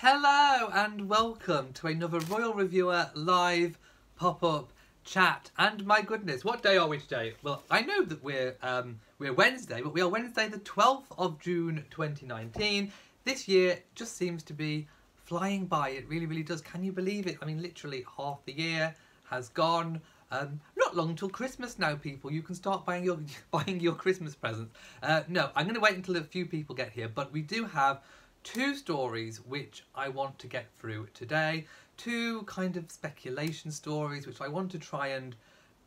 Hello and welcome to another Royal Reviewer live pop-up chat. And my goodness, what day are we today? Well, I know that we're Wednesday, but we are Wednesday the 12th of June 2019. This year just seems to be flying by. It really, really does. Can you believe it? I mean, literally half the year has gone. Not long till Christmas now, people. You can start buying your Christmas presents. No, I'm going to wait until a few people get here, but we do have two stories which I want to get through today. Two kind of speculation stories which I want to try and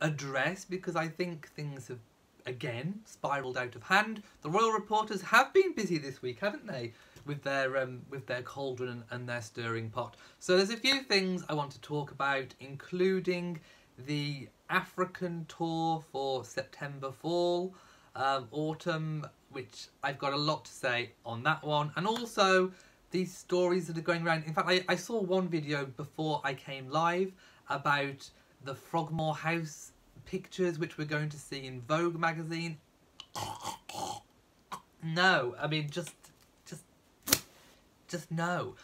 address because I think things have again spiralled out of hand. The royal reporters have been busy this week, haven't they, with their cauldron and their stirring pot. So there's a few things I want to talk about, including the African tour for September, fall, autumn, which I've got a lot to say on that one, and also these stories that are going around. In fact, I saw one video before I came live about the Frogmore house pictures which we're going to see in Vogue magazine. No, I mean just no.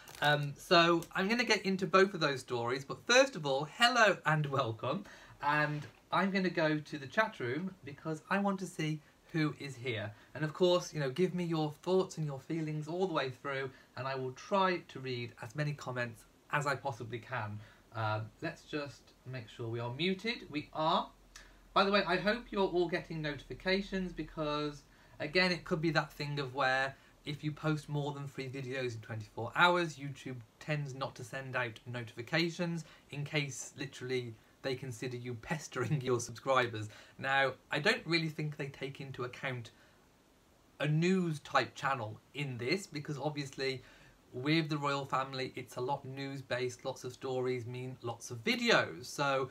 So I'm going to get into both of those stories, but first of all, hello and welcome, and I'm going to go to the chat room because I want to see who is here. And of course, you know, give me your thoughts and your feelings all the way through, and I will try to read as many comments as I possibly can. Let's just make sure we are muted. We are. By the way, I hope you're all getting notifications because, again, it could be that thing of where if you post more than 3 videos in 24 hours, YouTube tends not to send out notifications in case literally they consider you pestering your subscribers. Now, I don't really think they take into account a news type channel in this because obviously with the royal family it's a lot news based, lots of stories mean lots of videos. So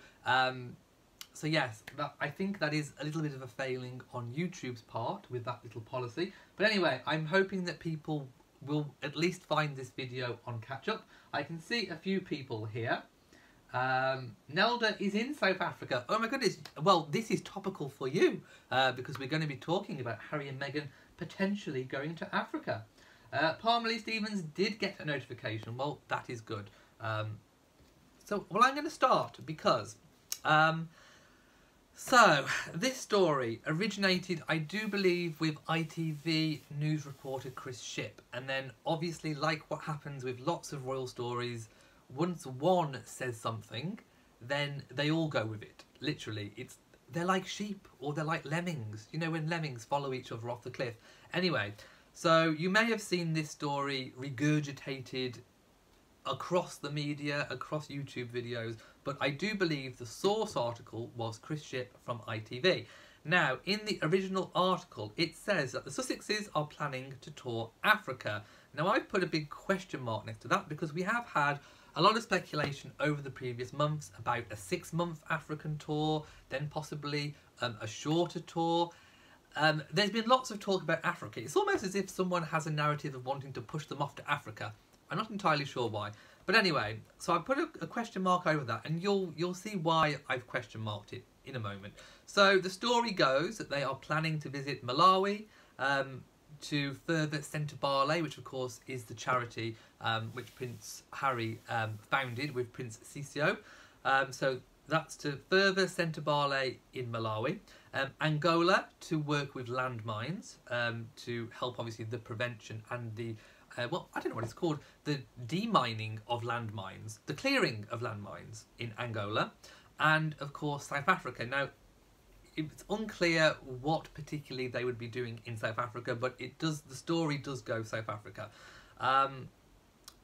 yes, I think that is a little bit of a failing on YouTube's part with that little policy. But anyway, I'm hoping that people will at least find this video on catch up. I can see a few people here. Nelda is in South Africa. Oh my goodness, well this is topical for you because we're going to be talking about Harry and Meghan potentially going to Africa. Parmalee Stevens did get a notification. Well, that is good. I'm going to start because so this story originated, I do believe, with ITV news reporter Chris Shipp, and then obviously, like what happens with lots of royal stories, once one says something, then they all go with it. Literally, they're like sheep or they're like lemmings. You know, when lemmings follow each other off the cliff. Anyway, so you may have seen this story regurgitated across the media, across YouTube videos, but I do believe the source article was Chris Shipp from ITV. Now, in the original article, it says that the Sussexes are planning to tour Africa. Now, I've put a big question mark next to that because we have had a lot of speculation over the previous months about a 6-month African tour, then possibly a shorter tour. There's been lots of talk about Africa. It's almost as if someone has a narrative of wanting to push them off to Africa. I'm not entirely sure why. But anyway, so I put a question mark over that, and you'll see why I've question marked it in a moment. So the story goes that they are planning to visit Malawi, to further Sentebale, which of course is the charity which Prince Harry founded with Prince Sisio. So that's to further Sentebale in Malawi. Angola to work with landmines to help obviously the prevention and the well, I don't know what it's called, the demining of landmines, the clearing of landmines in Angola, and of course South Africa. Now, it's unclear what particularly they would be doing in South Africa, but the story does go South Africa.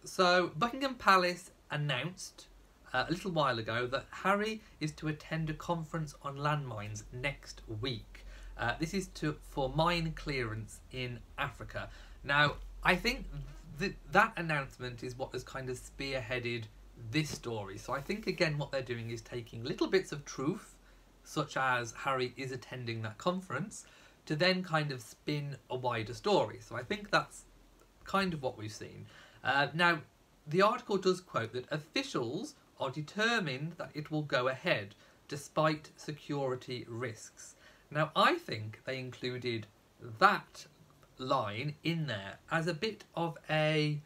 So Buckingham Palace announced a little while ago that Harry is to attend a conference on landmines next week. This is for mine clearance in Africa. Now, I think that announcement is what has kind of spearheaded this story. So I think, again, what they're doing is taking little bits of truth, such as Harry is attending that conference, to then kind of spin a wider story. So I think that's kind of what we've seen. Now, the article does quote that officials are determined that it will go ahead despite security risks. Now, I think they included that line in there as a bit of a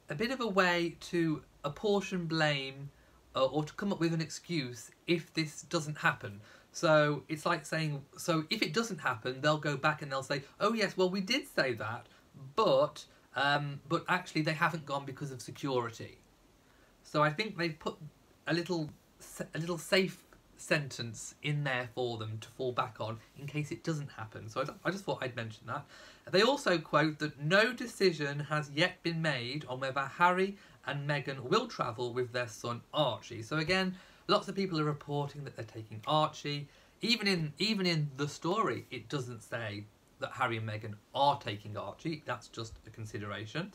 a bit of a way to apportion blame or to come up with an excuse if this doesn't happen. So it's like saying, so if it doesn't happen, they'll go back and they'll say, oh yes, well we did say that, but actually they haven't gone because of security. So I think they've put a little safe sentence in there for them to fall back on in case it doesn't happen. So I just thought I'd mention that. They also quote that no decision has yet been made on whether Harry and Meghan will travel with their son Archie. So again, lots of people are reporting that they're taking Archie. Even in the story, it doesn't say that Harry and Meghan are taking Archie. That's just a consideration.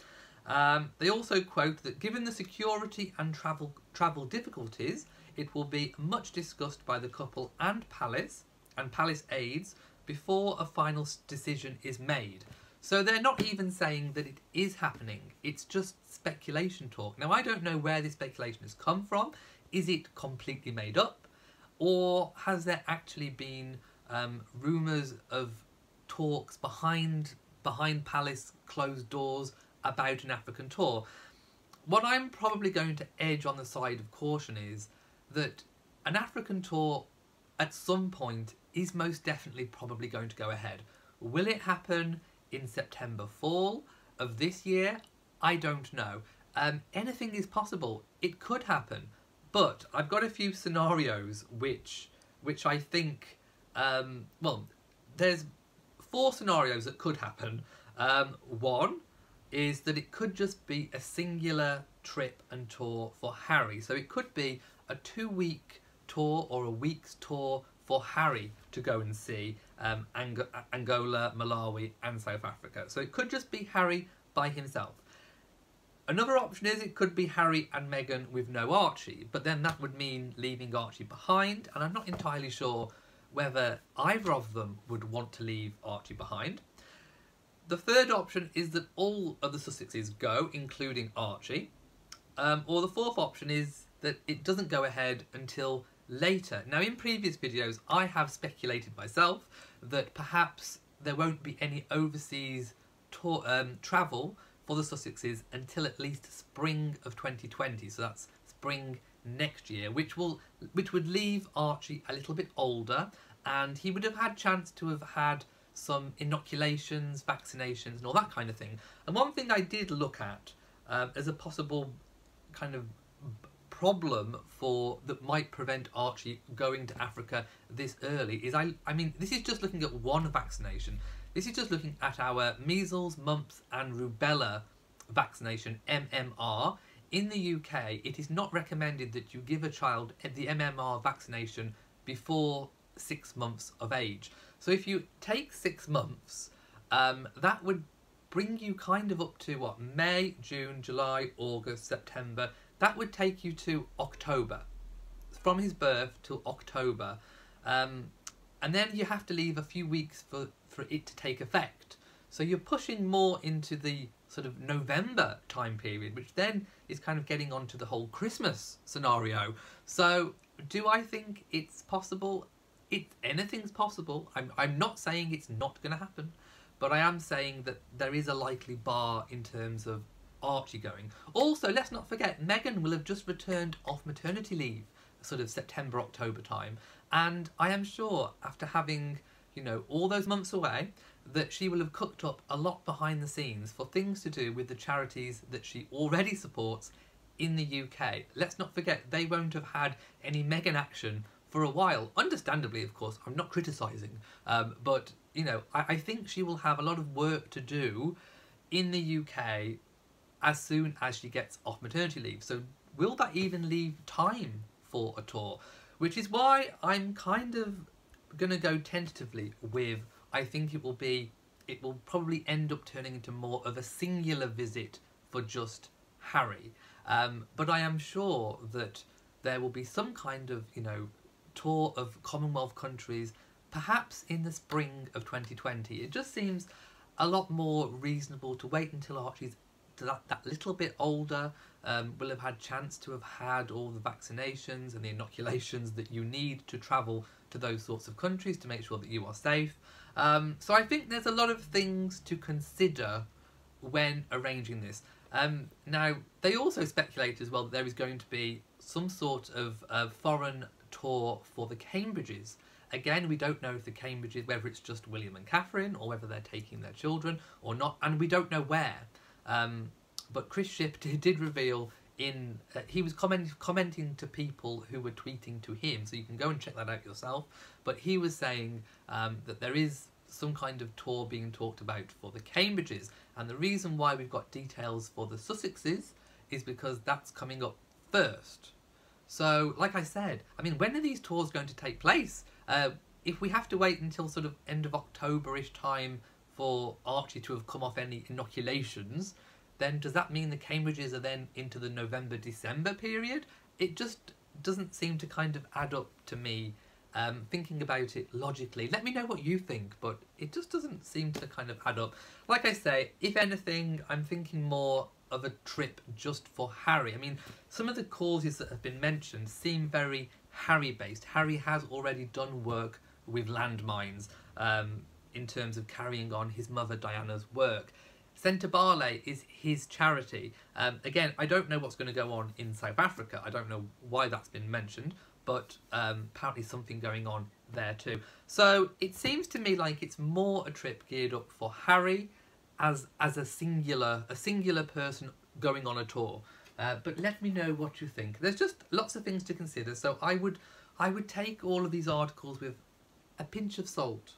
They also quote that given the security and travel difficulties, it will be much discussed by the couple and palace aides before a final decision is made. So they're not even saying that it is happening. It's just speculation talk. Now, I don't know where this speculation has come from. Is it completely made up? Or has there actually been rumours of talks behind palace closed doors about an African tour? What I'm probably going to edge on the side of caution is that an African tour at some point is most definitely probably going to go ahead. Will it happen in September, fall of this year? I don't know. Anything is possible. It could happen. But I've got a few scenarios which I think, well, there's 4 scenarios that could happen. One is that it could just be a singular trip and tour for Harry. So it could be a 2-week tour or a week's tour for Harry to go and see Angola, Malawi and South Africa. So it could just be Harry by himself. Another option is it could be Harry and Meghan with no Archie, but then that would mean leaving Archie behind, and I'm not entirely sure whether either of them would want to leave Archie behind. The third option is that all of the Sussexes go, including Archie. Or the fourth option is that it doesn't go ahead until later. Now, in previous videos, I have speculated myself that perhaps there won't be any overseas tour, travel for the Sussexes until at least spring of 2020. So that's spring next year, which would leave Archie a little bit older, and he would have had chance to have had some inoculations, vaccinations and all that kind of thing. And one thing I did look at as a possible kind of problem that might prevent Archie going to Africa this early is, I mean, this is just looking at one vaccination. This is just looking at our measles, mumps and rubella vaccination, MMR. In the UK, it is not recommended that you give a child the MMR vaccination before 6 months of age. So if you take 6 months, that would bring you kind of up to what, May, June, July, August, September. That would take you to October, from his birth till October. And then you have to leave a few weeks for it to take effect. So you're pushing more into the sort of November time period, which then is kind of getting onto the whole Christmas scenario. So do I think it's possible? Anything's possible. I'm not saying it's not going to happen, but I am saying that there is a likely bar in terms of Archie going. Also, let's not forget, Meghan will have just returned off maternity leave, sort of September, October time. And I am sure after having, you know, all those months away, that she will have cooked up a lot behind the scenes for things to do with the charities that she already supports in the UK. Let's not forget, they won't have had any Meghan action for a while. Understandably, of course, I'm not criticising, but, you know, I think she will have a lot of work to do in the UK as soon as she gets off maternity leave. So will that even leave time for a tour? Which is why I'm kind of going to go tentatively with, I think it will probably end up turning into more of a singular visit for just Harry. But I am sure that there will be some kind of, you know, tour of Commonwealth countries, perhaps in the spring of 2020. It just seems a lot more reasonable to wait until Archie's that little bit older, will have had chance to have had all the vaccinations and the inoculations that you need to travel to those sorts of countries to make sure that you are safe. So I think there's a lot of things to consider when arranging this. Now, they also speculate as well that there is going to be some sort of foreign tour for the Cambridges. Again, we don't know if the Cambridges, whether it's just William and Catherine, or whether they're taking their children or not, and we don't know where. But Chris Shipp did reveal he was commenting to people who were tweeting to him, so you can go and check that out yourself. But he was saying that there is some kind of tour being talked about for the Cambridges, and the reason why we've got details for the Sussexes is because that's coming up first. So, like I said, I mean, when are these tours going to take place? If we have to wait until sort of end of October-ish time for Archie to have come off any inoculations, then does that mean the Cambridges are then into the November-December period? It just doesn't seem to kind of add up to me, thinking about it logically. Let me know what you think, but it just doesn't seem to kind of add up. Like I say, if anything, I'm thinking more of a trip just for Harry. I mean, some of the causes that have been mentioned seem very Harry-based. Harry has already done work with landmines in terms of carrying on his mother Diana's work. Centre Barley is his charity. Again, I don't know what's going to go on in South Africa. I don't know why that's been mentioned, but apparently something going on there too. So it seems to me like it's more a trip geared up for Harry as a singular person going on a tour. But let me know what you think. There's just lots of things to consider, so I would take all of these articles with a pinch of salt.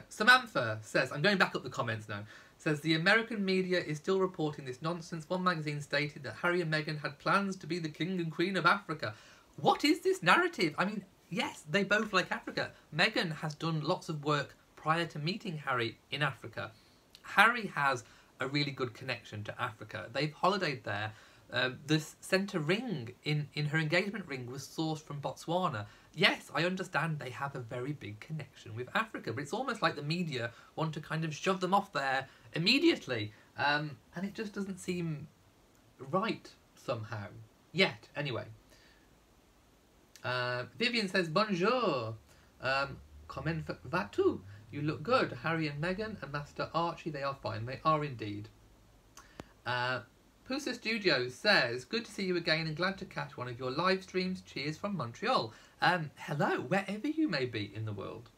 Samantha says, I'm going back up the comments now, says the American media is still reporting this nonsense. One magazine stated that Harry and Meghan had plans to be the King and Queen of Africa. What is this narrative? I mean, yes, they both like Africa. Meghan has done lots of work prior to meeting Harry in Africa. Harry has a really good connection to Africa. They've holidayed there. This centre ring in her engagement ring was sourced from Botswana. Yes, I understand they have a very big connection with Africa, but it's almost like the media want to kind of shove them off there immediately. And it just doesn't seem right somehow. Yet, anyway. Vivian says, bonjour. Comment va tu? You look good. Harry and Meghan and Master Archie, they are fine. They are indeed. Pusa Studios says, good to see you again and glad to catch one of your live streams. Cheers from Montreal. Hello, wherever you may be in the world.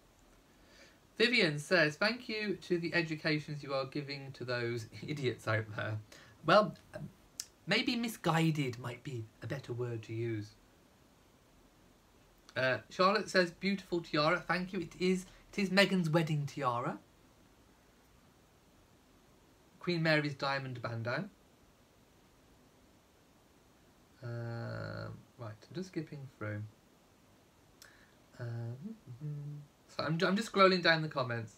Vivian says, thank you to the educations you are giving to those idiots out there. Well, maybe misguided might be a better word to use. Charlotte says, beautiful tiara. Thank you. It is Meghan's wedding tiara. Queen Mary's diamond bandeau. Right, I'm just skipping through. So I'm just scrolling down the comments.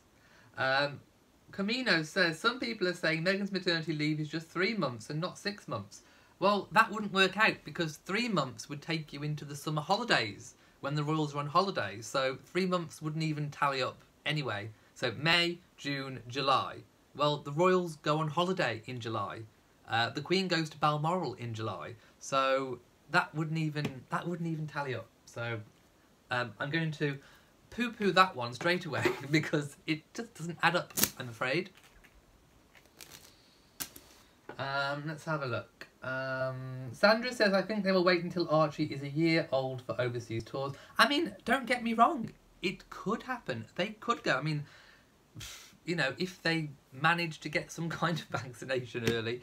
Camino says, some people are saying Meghan's maternity leave is just 3 months and not 6 months. Well, that wouldn't work out because 3 months would take you into the summer holidays when the royals are on holidays. So 3 months wouldn't even tally up anyway. So May, June, July. Well, the royals go on holiday in July. The Queen goes to Balmoral in July. So that wouldn't even tally up. So I'm going to poo-poo that one straight away because it just doesn't add up, I'm afraid. Let's have a look. Sandra says, I think they will wait until Archie is a year old for overseas tours. I mean, don't get me wrong. It could happen. They could go. I mean, you know, if they manage to get some kind of vaccination early,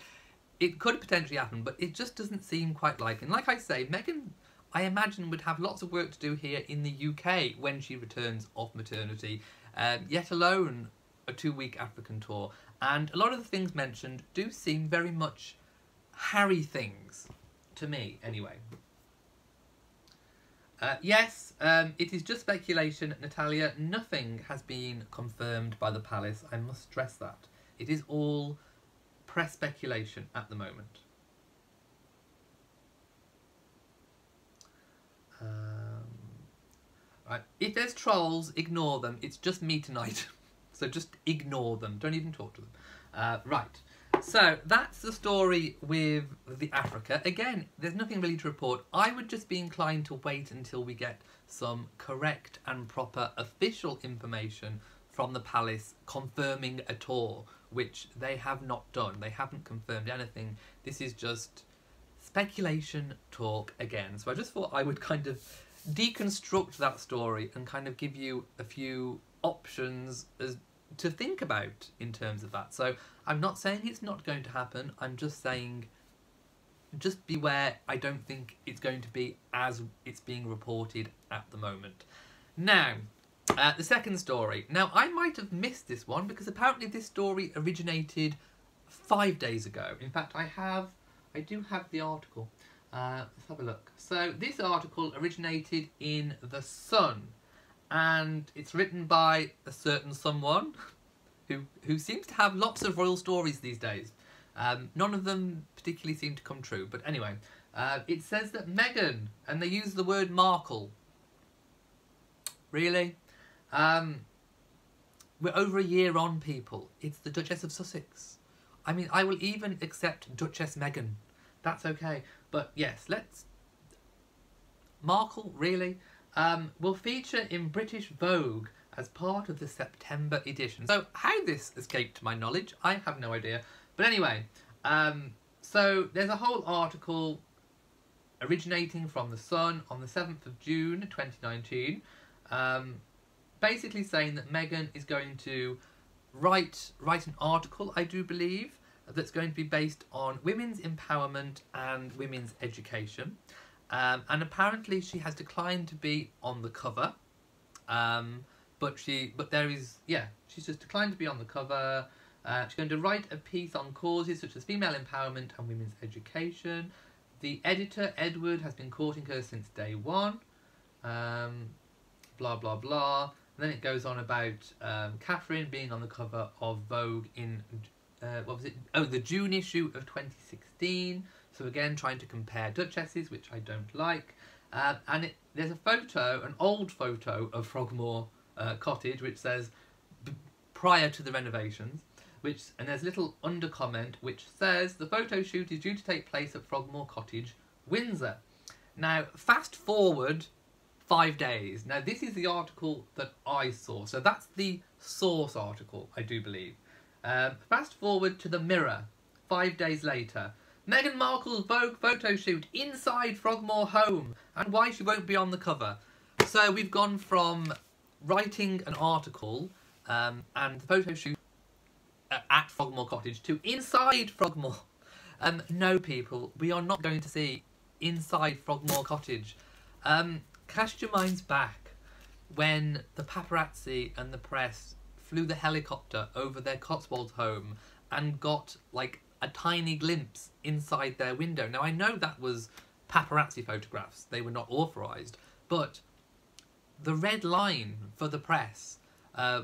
it could potentially happen, but it just doesn't seem quite like. And like I say, Meghan, I imagine, would have lots of work to do here in the UK when she returns off maternity, yet alone a 2-week African tour. And a lot of the things mentioned do seem very much Harry things, to me, anyway. Yes, it is just speculation, Natalia. Nothing has been confirmed by the palace. I must stress that. It is all press speculation at the moment. Right. If there's trolls, ignore them. It's just me tonight. So just ignore them. Don't even talk to them. Right. So that's the story with the Africa. Again, there's nothing really to report. I would just be inclined to wait until we get some correct and proper official information from the palace confirming a tour, which they have not done. They haven't confirmed anything. This is just speculation talk again. So I just thought I would kind of deconstruct that story and kind of give you a few options as to think about in terms of that. So I'm not saying it's not going to happen. I'm just saying just beware. I don't think it's going to be as it's being reported at the moment. Now, the second story. Now, I might have missed this one because apparently this story originated 5 days ago. In fact, I do have the article. Let's have a look. So this article originated in The Sun, and it's written by a certain someone who seems to have lots of royal stories these days. None of them particularly seem to come true, but anyway, it says that Meghan, and they use the word Markle. Really? We're over a year on, people. It's the Duchess of Sussex. I mean, I will even accept Duchess Meghan. That's okay. But yes, Markle, really? Will feature in British Vogue as part of the September edition. So how this escaped my knowledge, I have no idea. But anyway, so there's a whole article originating from The Sun on the 7th of June 2019, basically saying that Meghan is going to write an article, I do believe, that's going to be based on women's empowerment and women's education. And apparently she has declined to be on the cover. But she's just declined to be on the cover. She's going to write a piece on causes such as female empowerment and women's education. The editor, Edward, has been courting her since day one. Blah, blah, blah. And then it goes on about Catherine being on the cover of Vogue in, what was it? Oh, the June issue of 2016. So again, trying to compare duchesses, which I don't like. And there's a photo, an old photo of Frogmore Cottage, which says prior to the renovations. And there's a little under comment which says the photo shoot is due to take place at Frogmore Cottage, Windsor. Now, fast forward 5 days. Now, this is the article that I saw. So that's the source article, I do believe. Fast forward to the Mirror 5 days later. Meghan Markle's Vogue photo shoot inside Frogmore home and why she won't be on the cover. So we've gone from writing an article and the photo shoot at Frogmore Cottage to inside Frogmore. No, people, we are not going to see inside Frogmore Cottage. Cast your minds back when the paparazzi and the press flew the helicopter over their Cotswolds home and got like a tiny glimpse inside their window. Now, I know that was paparazzi photographs. They were not authorised. But the red line for the press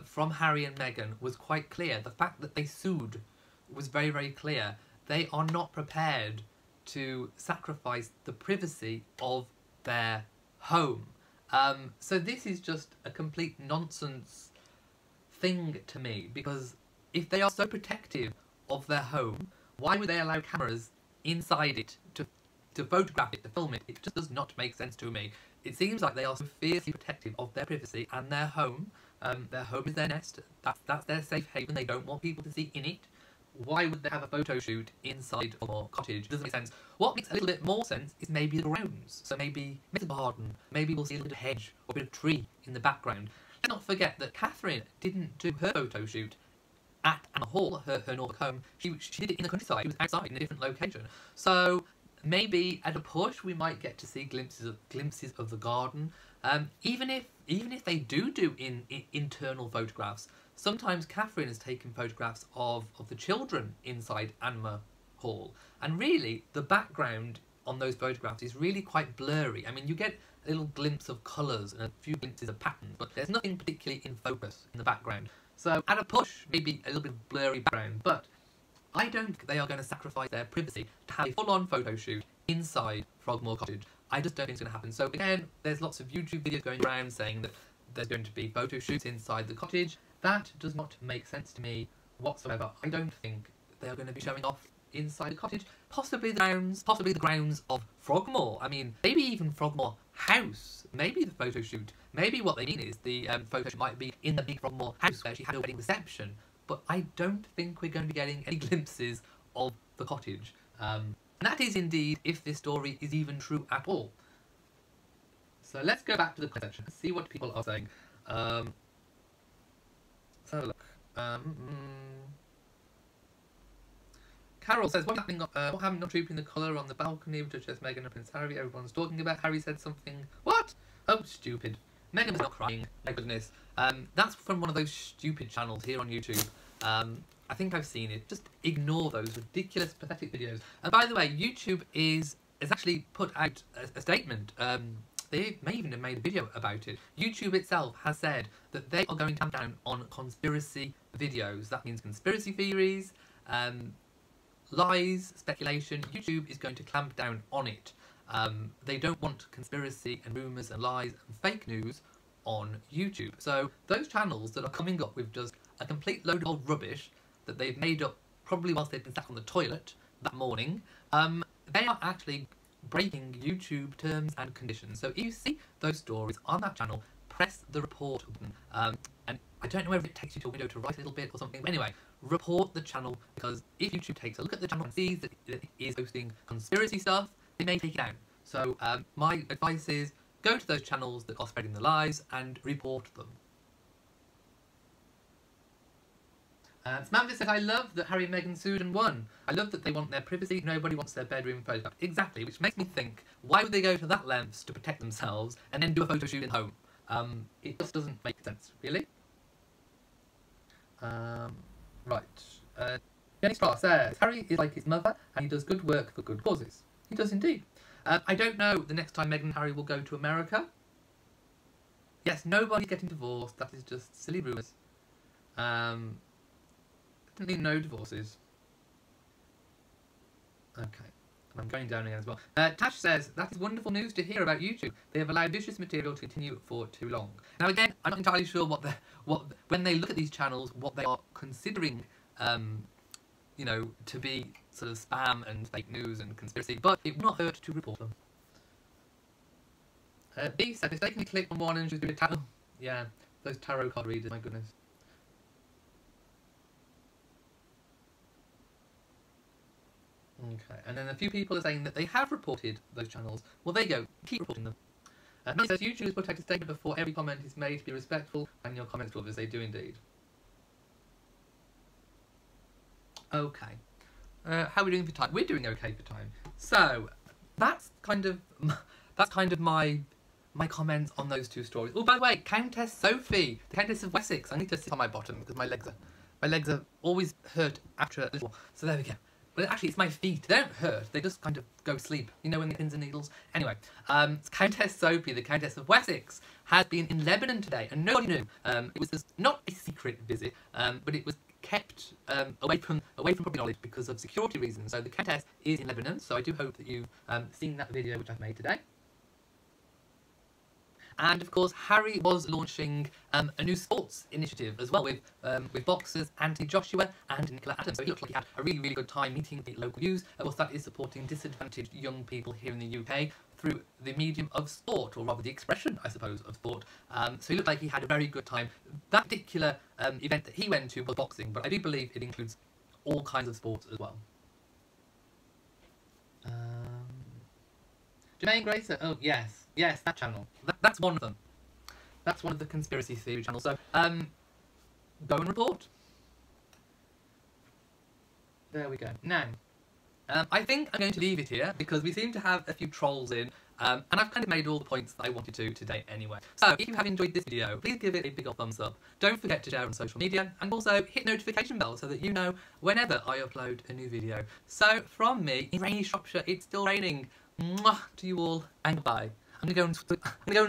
from Harry and Meghan was quite clear. The fact that they sued was very, very clear. They are not prepared to sacrifice the privacy of their home. So this is just a complete nonsense thing to me, because if they are so protective of their home, why would they allow cameras inside it to photograph it, to film it? It just does not make sense to me. It seems like they are so fiercely protective of their privacy and their home. Their home is their nest. That's their safe haven. They don't want people to see in it. Why would they have a photo shoot inside Frogmore Cottage? Doesn't make sense. What makes a little bit more sense is maybe the grounds. So maybe a garden. Maybe we'll see a little bit of hedge or a bit of tree in the background. Let's not forget that Catherine didn't do her photo shoot at Anna Hall, her Norfolk home. She did it in the countryside. She was outside in a different location. So maybe at a push we might get to see glimpses of the garden. Even if they do internal photographs, sometimes Catherine has taken photographs of the children inside Anna Hall, and really the background on those photographs is really quite blurry. I mean, you get a little glimpse of colours and a few glimpses of patterns, but there's nothing particularly in focus in the background. So at a push, maybe a little bit of blurry background, but I don't think they are going to sacrifice their privacy to have a full-on photo shoot inside Frogmore Cottage. I just don't think it's going to happen. So again, there's lots of YouTube videos going around saying that there's going to be photo shoots inside the cottage. That does not make sense to me whatsoever. I don't think they are going to be showing off inside the cottage, possibly the grounds of Frogmore. I mean, maybe even Frogmore House. Maybe the photo shoot. Maybe what they mean is the photo shoot might be in the big Frogmore house where she had a wedding reception. But I don't think we're going to be getting any glimpses of the cottage. And that is indeed if this story is even true at all. So let's go back to the comment section and see what people are saying. Let's have a look. Carol says, what happened not trooping the colour on the balcony with Duchess Meghan and Prince Harry? Everyone's talking about. Harry said something. What? Oh, stupid. Meghan was not crying. My goodness. That's from one of those stupid channels here on YouTube. I think I've seen it. Just ignore those ridiculous, pathetic videos. And by the way, YouTube has actually put out a statement. They may even have made a video about it. YouTube itself has said that they are going to clamp down on conspiracy videos. That means conspiracy theories, lies, speculation. YouTube is going to clamp down on it. They don't want conspiracy and rumours and lies and fake news on YouTube. So those channels that are coming up with just a complete load of old rubbish that they've made up probably whilst they've been sat on the toilet that morning, they are actually breaking YouTube terms and conditions. So if you see those stories on that channel, press the report button. And I don't know whether it takes you to a window to write a little bit or something, but anyway, report the channel, because if YouTube takes a look at the channel and sees that it is posting conspiracy stuff, they may take it down. So my advice is go to those channels that are spreading the lies and report them. Samantha said, I love that Harry, Meghan sued and won. I love that they want their privacy. Nobody wants their bedroom photographed. Exactly, which makes me think, why would they go to that lengths to protect themselves and then do a photo shoot at home? It just doesn't make sense, really. Right. Jenny Straw says, Harry is like his mother and he does good work for good causes. He does indeed. I don't know the next time Meghan and Harry will go to America. Yes, nobody's getting divorced. That is just silly rumours. Definitely no divorces. Okay. And I'm going down again as well. Tash says, that is wonderful news to hear about YouTube. They have allowed vicious material to continue for too long. Now again, I'm not entirely sure when they look at these channels, what they are considering, you know, to be sort of spam and fake news and conspiracy, but it will not hurt to report them. B said, mistakenly clicked on one and she was doing a tarot. Yeah, those tarot card readers, my goodness. Okay, and then a few people are saying that they have reported those channels. Well, there you go. Keep reporting them. Melanie says, YouTube has put out a statement before every comment is made to be respectful, and your comments to others. They do indeed. Okay. How are we doing for time? We're doing okay for time. So that's kind of my comments on those two stories. Oh, by the way, Countess Sophie, the Countess of Wessex. I need to sit on my bottom because my legs are always hurt after a little. So there we go. But actually, it's my feet. They don't hurt. They just kind of go sleep. You know, when the pins and needles. Anyway, Countess Sophie, the Countess of Wessex, has been in Lebanon today, and nobody knew. It was just not a secret visit, but it was kept away from public knowledge because of security reasons. So the Countess is in Lebanon. So I do hope that you've seen that video which I've made today. And of course, Harry was launching a new sports initiative as well with boxers Anthony Joshua and Nicola Adams. So he looked like he had a really, really good time meeting the local youth. Of course, that is supporting disadvantaged young people here in the UK through the medium of sport, or rather the expression, I suppose, of sport. So he looked like he had a very good time. That particular event that he went to was boxing, but I do believe it includes all kinds of sports as well. Jermaine Gracer, oh yes, that channel. That's one of them. That's one of the conspiracy theory channels. So, go and report. There we go. Now, I think I'm going to leave it here because we seem to have a few trolls in, and I've kind of made all the points that I wanted to today anyway. So, if you have enjoyed this video, please give it a big old thumbs up. Don't forget to share on social media, and also hit notification bell so that you know whenever I upload a new video. So, from me, in rainy Shropshire, it's still raining. Mwah to you all, and goodbye. I'm gonna go and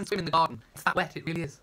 swim in the garden. It's that wet, it really is.